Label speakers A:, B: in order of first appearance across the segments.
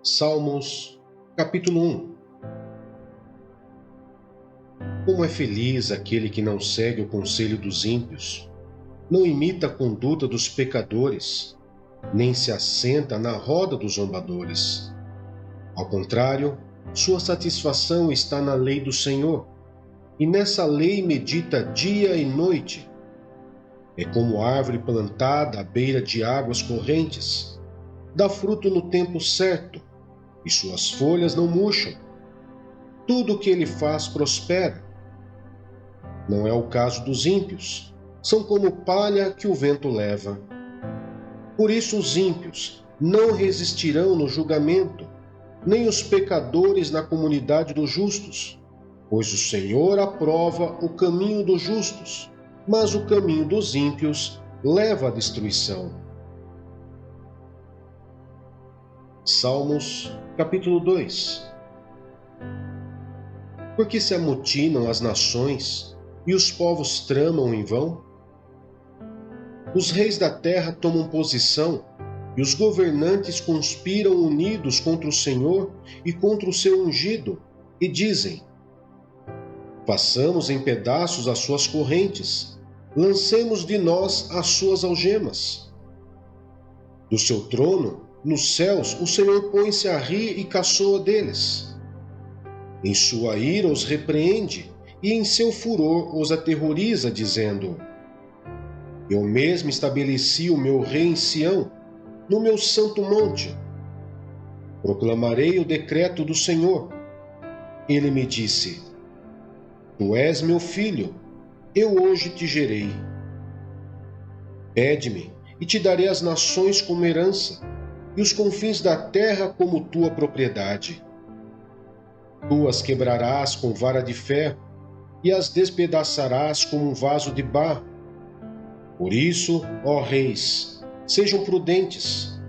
A: Salmos, capítulo 1. Como é feliz aquele que não segue o conselho dos ímpios, não imita a conduta dos pecadores, nem se assenta na roda dos zombadores. Ao contrário, sua satisfação está na lei do Senhor, e nessa lei medita dia e noite. É como árvore plantada à beira de águas correntes, dá fruto no tempo certo, e suas folhas não murcham. Tudo o que ele faz prospera. Não é o caso dos ímpios, são como palha que o vento leva. Por isso os ímpios não resistirão no julgamento, nem os pecadores na comunidade dos justos, pois o Senhor aprova o caminho dos justos, mas o caminho dos ímpios leva à destruição. Salmos, capítulo 2. Por que se amotinam as nações e os povos tramam em vão? Os reis da terra tomam posição e os governantes conspiram unidos contra o Senhor e contra o seu ungido, e dizem: façamos em pedaços as suas correntes, lancemos de nós as suas algemas. Do seu trono, nos céus, o Senhor põe-se a rir e caçoa deles. Em sua ira os repreende e em seu furor os aterroriza, dizendo: eu mesmo estabeleci o meu rei em Sião, no meu santo monte. Proclamarei o decreto do Senhor. Ele me disse: tu és meu filho, eu hoje te gerei. Pede-me, e te darei as nações como herança, e os confins da terra como tua propriedade. Tu as quebrarás com vara de ferro, e as despedaçarás como um vaso de barro. Por isso, ó reis, sejam prudentes,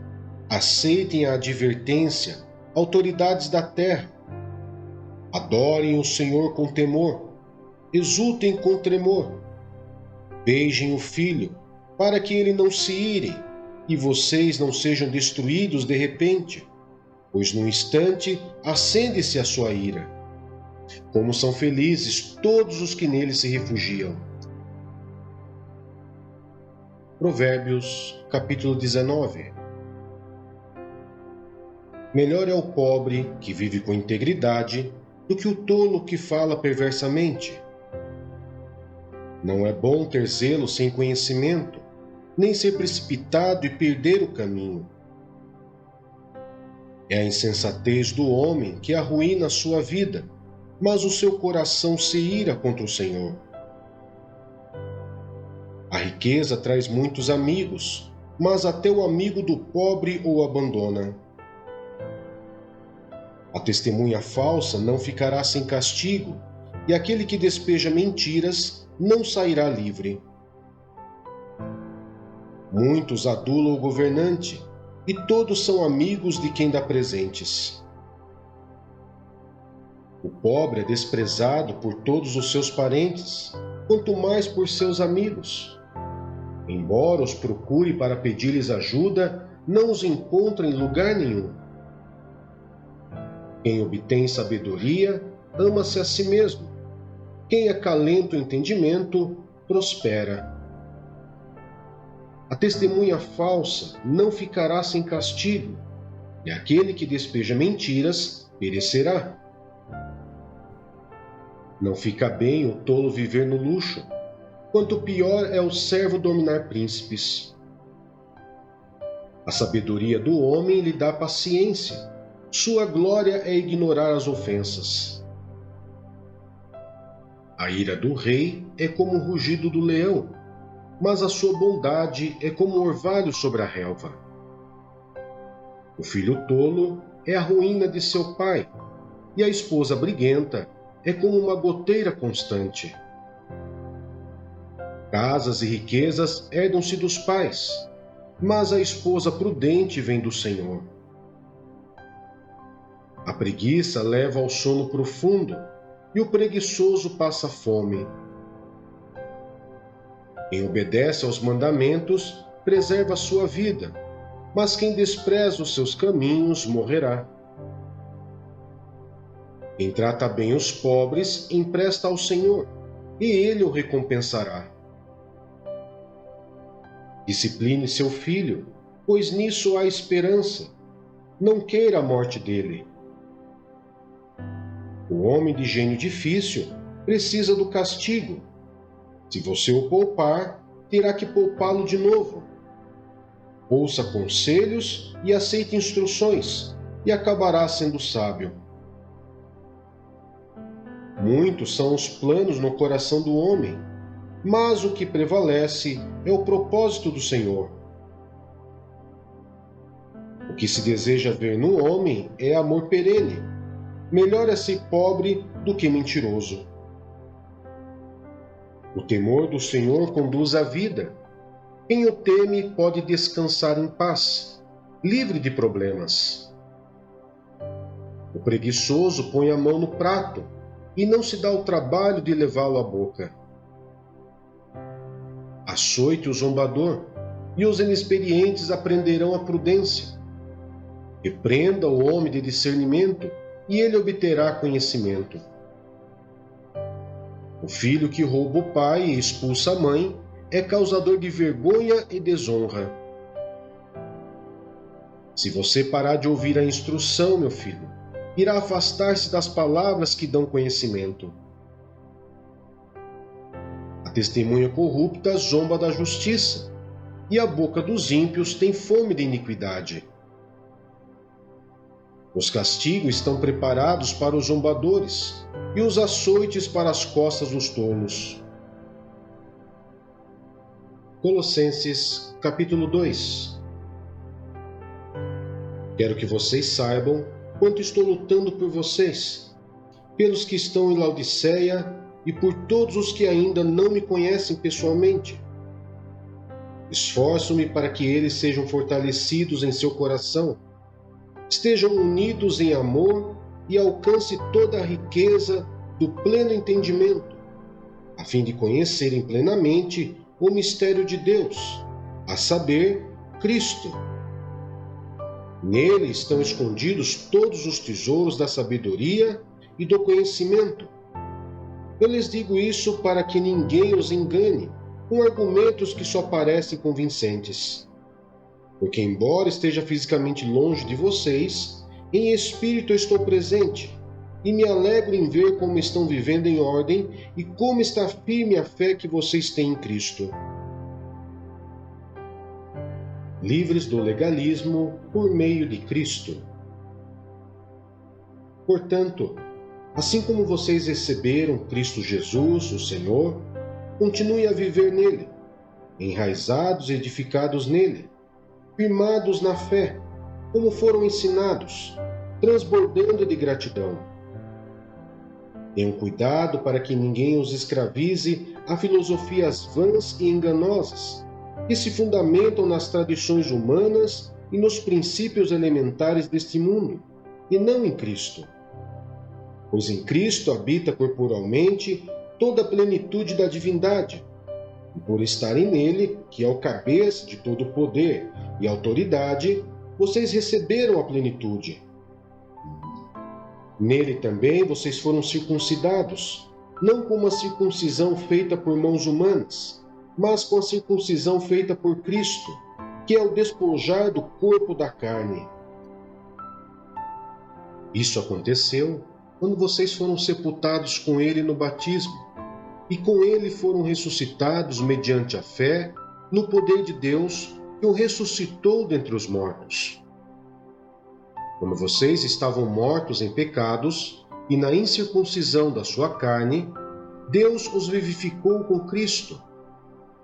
A: aceitem a advertência, autoridades da terra. Adorem o Senhor com temor, exultem com tremor. Beijem o Filho, para que ele não se ire, e vocês não sejam destruídos de repente, pois num instante acende-se a sua ira. Como são felizes todos os que nele se refugiam. Provérbios, capítulo 19. Melhor é o pobre que vive com integridade do que o tolo que fala perversamente. Não é bom ter zelo sem conhecimento, nem ser precipitado e perder o caminho. É a insensatez do homem que arruína a sua vida, mas o seu coração se ira contra o Senhor. A riqueza traz muitos amigos, mas até o amigo do pobre o abandona. A testemunha falsa não ficará sem castigo, e aquele que despeja mentiras não sairá livre. Muitos adulam o governante, e todos são amigos de quem dá presentes. O pobre é desprezado por todos os seus parentes, quanto mais por seus amigos. Embora os procure para pedir-lhes ajuda, não os encontra em lugar nenhum. Quem obtém sabedoria, ama-se a si mesmo. Quem acalenta o entendimento, prospera. A testemunha falsa não ficará sem castigo, e aquele que despeja mentiras perecerá. Não fica bem o tolo viver no luxo, quanto pior é o servo dominar príncipes. A sabedoria do homem lhe dá paciência, sua glória é ignorar as ofensas. A ira do rei é como o rugido do leão, mas a sua bondade é como o orvalho sobre a relva. O filho tolo é a ruína de seu pai, e a esposa briguenta é como uma goteira constante. Casas e riquezas herdam-se dos pais, mas a esposa prudente vem do Senhor. A preguiça leva ao sono profundo, e o preguiçoso passa fome. Quem obedece aos mandamentos preserva a sua vida, mas quem despreza os seus caminhos morrerá. Quem trata bem os pobres empresta ao Senhor, e ele o recompensará. Discipline seu filho, pois nisso há esperança. Não queira a morte dele. O homem de gênio difícil precisa do castigo. Se você o poupar, terá que poupá-lo de novo. Ouça conselhos e aceite instruções, e acabará sendo sábio. Muitos são os planos no coração do homem, mas o que prevalece é o propósito do Senhor. O que se deseja ver no homem é amor perene. Melhor é ser pobre do que mentiroso. O temor do Senhor conduz à vida. Quem o teme pode descansar em paz, livre de problemas. O preguiçoso põe a mão no prato e não se dá o trabalho de levá-lo à boca. Açoite o zombador, e os inexperientes aprenderão a prudência. Repreenda o homem de discernimento, e ele obterá conhecimento. O filho que rouba o pai e expulsa a mãe é causador de vergonha e desonra. Se você parar de ouvir a instrução, meu filho, irá afastar-se das palavras que dão conhecimento. A testemunha corrupta zomba da justiça, e a boca dos ímpios tem fome de iniquidade. Os castigos estão preparados para os zombadores, e os açoites para as costas dos tolos. Colossenses, capítulo 2. Quero que vocês saibam quanto estou lutando por vocês, pelos que estão em Laodiceia e por todos os que ainda não me conhecem pessoalmente. Esforço-me para que eles sejam fortalecidos em seu coração, estejam unidos em amor e alcance toda a riqueza do pleno entendimento, a fim de conhecerem plenamente o mistério de Deus, a saber, Cristo. Nele estão escondidos todos os tesouros da sabedoria e do conhecimento. Eu lhes digo isso para que ninguém os engane com argumentos que só parecem convincentes. Porque, embora esteja fisicamente longe de vocês, em espírito eu estou presente, e me alegro em ver como estão vivendo em ordem e como está firme a fé que vocês têm em Cristo. Livres do legalismo por meio de Cristo. Portanto, assim como vocês receberam Cristo Jesus, o Senhor, continuem a viver nele, enraizados e edificados nele, firmados na fé, como foram ensinados, transbordando de gratidão. Tenham cuidado para que ninguém os escravize a filosofias vãs e enganosas, que se fundamentam nas tradições humanas e nos princípios elementares deste mundo, e não em Cristo. Pois em Cristo habita corporalmente toda a plenitude da divindade, e por estarem nele, que é o cabeça de todo o poder e autoridade, vocês receberam a plenitude. Nele também vocês foram circuncidados, não com uma circuncisão feita por mãos humanas, mas com a circuncisão feita por Cristo, que é o despojar do corpo da carne. Isso aconteceu quando vocês foram sepultados com ele no batismo, e com ele foram ressuscitados mediante a fé no poder de Deus que o ressuscitou dentre os mortos. Quando vocês estavam mortos em pecados e na incircuncisão da sua carne, Deus os vivificou com Cristo.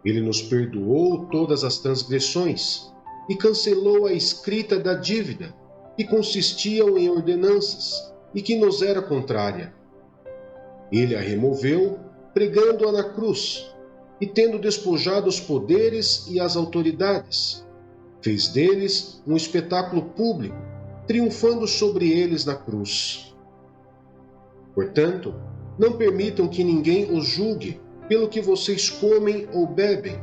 A: Ele nos perdoou todas as transgressões e cancelou a escrita da dívida, que consistiam em ordenanças e que nos era contrária. Ele a removeu, pregando-a na cruz, e tendo despojado os poderes e as autoridades, fez deles um espetáculo público, triunfando sobre eles na cruz. Portanto, não permitam que ninguém os julgue pelo que vocês comem ou bebem,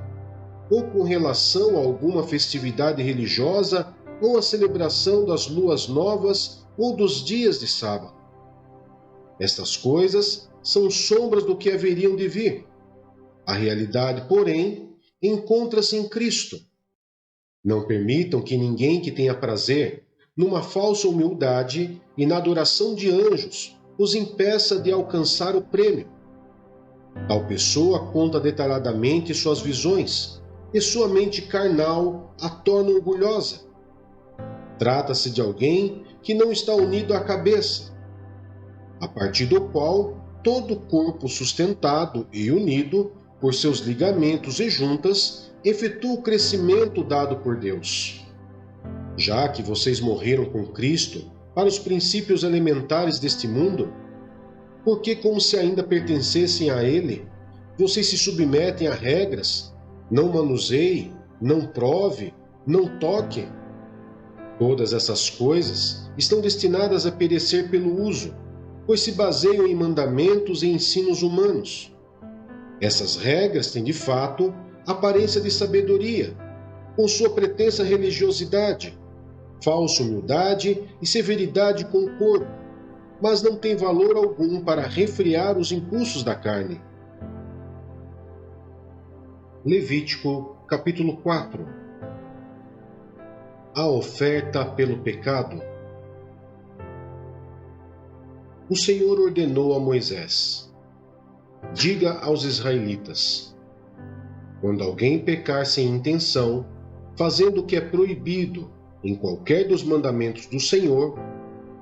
A: ou com relação a alguma festividade religiosa ou a celebração das luas novas ou dos dias de sábado. Estas coisas são sombras do que haveriam de vir. A realidade, porém, encontra-se em Cristo. Não permitam que ninguém que tenha prazer numa falsa humildade e na adoração de anjos os impeça de alcançar o prêmio. Tal pessoa conta detalhadamente suas visões e sua mente carnal a torna orgulhosa. Trata-se de alguém que não está unido à cabeça, a partir do qual todo o corpo sustentado e unido por seus ligamentos e juntas efetua o crescimento dado por Deus. Já que vocês morreram com Cristo para os princípios elementares deste mundo, porque, como se ainda pertencessem a Ele, vocês se submetem a regras: não manuseie, não prove, não toque. Todas essas coisas estão destinadas a perecer pelo uso, pois se baseiam em mandamentos e ensinos humanos. Essas regras têm, de fato, aparência de sabedoria, com sua pretensa religiosidade, falsa humildade e severidade com o corpo, mas não têm valor algum para refrear os impulsos da carne. Levítico, capítulo 4. A oferta pelo pecado. O Senhor ordenou a Moisés: diga aos israelitas: quando alguém pecar sem intenção, fazendo o que é proibido em qualquer dos mandamentos do Senhor,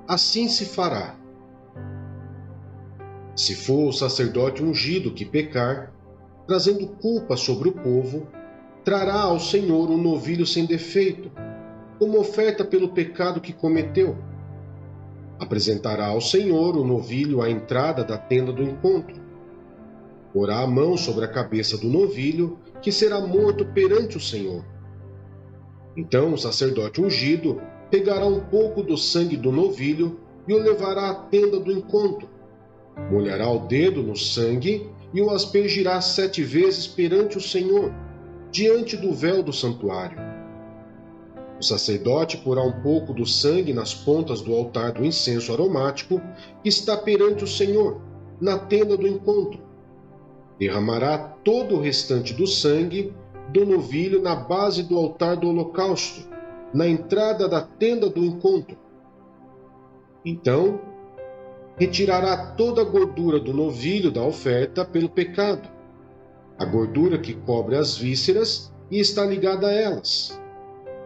A: assim se fará. Se for o sacerdote ungido que pecar, trazendo culpa sobre o povo, trará ao Senhor um novilho sem defeito, como oferta pelo pecado que cometeu. Apresentará ao Senhor o novilho à entrada da tenda do encontro. Porá a mão sobre a cabeça do novilho, que será morto perante o Senhor. Então o sacerdote ungido pegará um pouco do sangue do novilho e o levará à tenda do encontro. Molhará o dedo no sangue e o aspergirá 7 vezes perante o Senhor, diante do véu do santuário. O sacerdote porá um pouco do sangue nas pontas do altar do incenso aromático que está perante o Senhor, na tenda do encontro. Derramará todo o restante do sangue do novilho na base do altar do holocausto, na entrada da tenda do encontro. Então, retirará toda a gordura do novilho da oferta pelo pecado, a gordura que cobre as vísceras e está ligada a elas,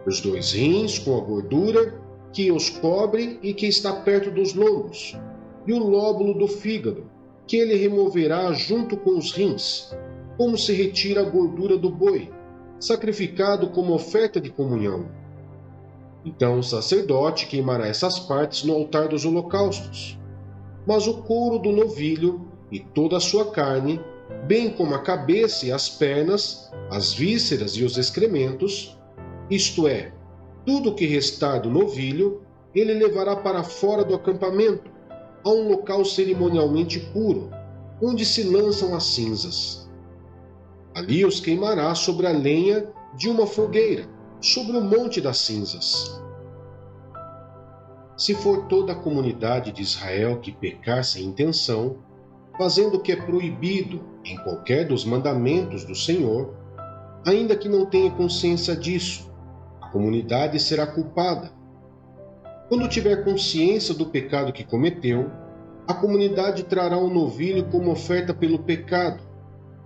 A: os 2 rins com a gordura que os cobre e que está perto dos lombos, e o lóbulo do fígado, que ele removerá junto com os rins, como se retira a gordura do boi, sacrificado como oferta de comunhão. Então o sacerdote queimará essas partes no altar dos holocaustos. Mas o couro do novilho e toda a sua carne, bem como a cabeça e as pernas, as vísceras e os excrementos, isto é, tudo o que restar do novilho, ele levará para fora do acampamento, a um local cerimonialmente puro, onde se lançam as cinzas. Ali os queimará sobre a lenha de uma fogueira, sobre o monte das cinzas. Se for toda a comunidade de Israel que pecar sem intenção, fazendo o que é proibido em qualquer dos mandamentos do Senhor, ainda que não tenha consciência disso, a comunidade será culpada. Quando tiver consciência do pecado que cometeu, a comunidade trará um novilho como oferta pelo pecado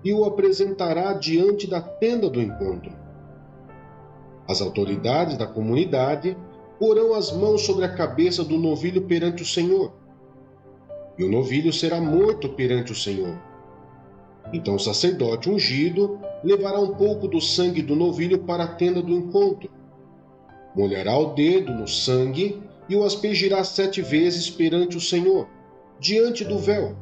A: e o apresentará diante da tenda do encontro. As autoridades da comunidade porão as mãos sobre a cabeça do novilho perante o Senhor, e o novilho será morto perante o Senhor. Então o sacerdote ungido levará um pouco do sangue do novilho para a tenda do encontro, molhará o dedo no sangue e o aspergirá 7 vezes perante o Senhor, diante do véu.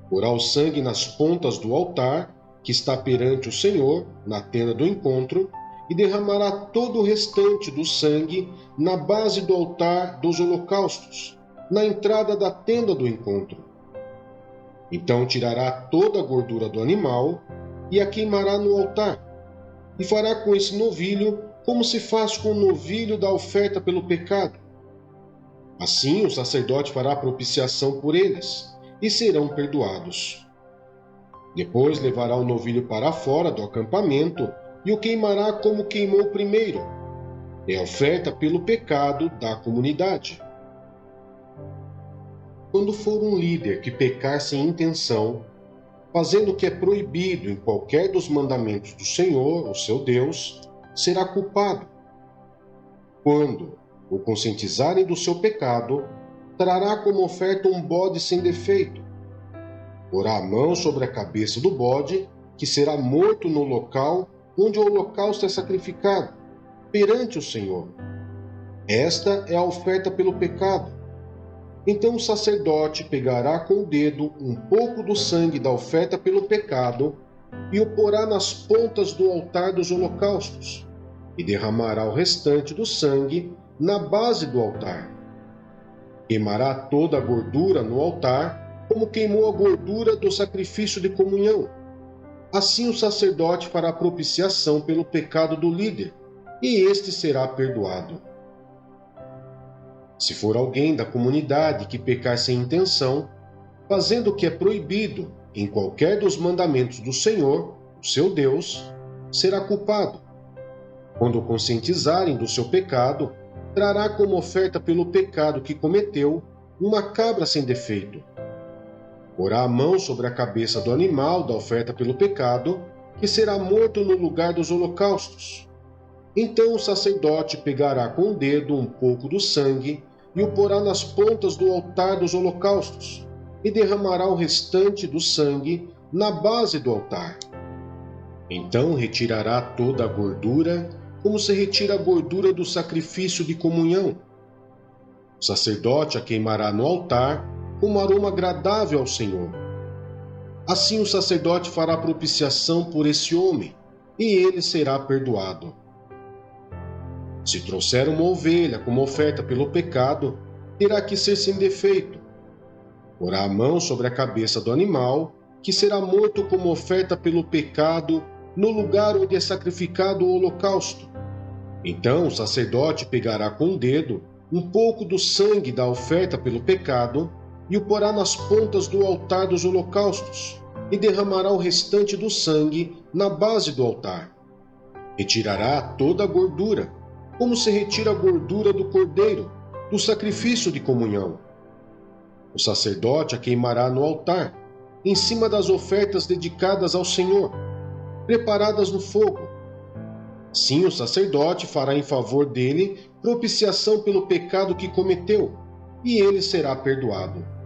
A: Porá o sangue nas pontas do altar, que está perante o Senhor, na tenda do encontro, e derramará todo o restante do sangue na base do altar dos holocaustos, na entrada da tenda do encontro. Então tirará toda a gordura do animal e a queimará no altar, e fará com esse novilho como se faz com o novilho da oferta pelo pecado. Assim, o sacerdote fará propiciação por eles, e serão perdoados. Depois levará o novilho para fora do acampamento e o queimará como queimou primeiro. É oferta pelo pecado da comunidade. Quando for um líder que pecar sem intenção, fazendo o que é proibido em qualquer dos mandamentos do Senhor, o seu Deus, será culpado. Quando o conscientizarem do seu pecado, trará como oferta um bode sem defeito. Porá a mão sobre a cabeça do bode, que será morto no local onde o holocausto é sacrificado, perante o Senhor. Esta é a oferta pelo pecado. Então o sacerdote pegará com o dedo um pouco do sangue da oferta pelo pecado e o porá nas pontas do altar dos holocaustos, e derramará o restante do sangue na base do altar. Queimará toda a gordura no altar, como queimou a gordura do sacrifício de comunhão. Assim o sacerdote fará propiciação pelo pecado do líder, e este será perdoado. Se for alguém da comunidade que pecar sem intenção, fazendo o que é proibido em qualquer dos mandamentos do Senhor, o seu Deus, será culpado. Quando o conscientizarem do seu pecado, trará como oferta pelo pecado que cometeu uma cabra sem defeito. Porá a mão sobre a cabeça do animal da oferta pelo pecado, que será morto no lugar dos holocaustos. Então o sacerdote pegará com o dedo um pouco do sangue e o porá nas pontas do altar dos holocaustos, e derramará o restante do sangue na base do altar. Então retirará toda a gordura, como se retira a gordura do sacrifício de comunhão. O sacerdote a queimará no altar como aroma agradável ao Senhor. Assim o sacerdote fará propiciação por esse homem, e ele será perdoado. Se trouxer uma ovelha como oferta pelo pecado, terá que ser sem defeito. Porá a mão sobre a cabeça do animal, que será morto como oferta pelo pecado, no lugar onde é sacrificado o holocausto. Então o sacerdote pegará com o dedo um pouco do sangue da oferta pelo pecado e o porá nas pontas do altar dos holocaustos, e derramará o restante do sangue na base do altar. Retirará toda a gordura, como se retira a gordura do cordeiro, do sacrifício de comunhão. O sacerdote a queimará no altar, em cima das ofertas dedicadas ao Senhor, preparadas no fogo. Sim, o sacerdote fará em favor dele propiciação pelo pecado que cometeu, e ele será perdoado.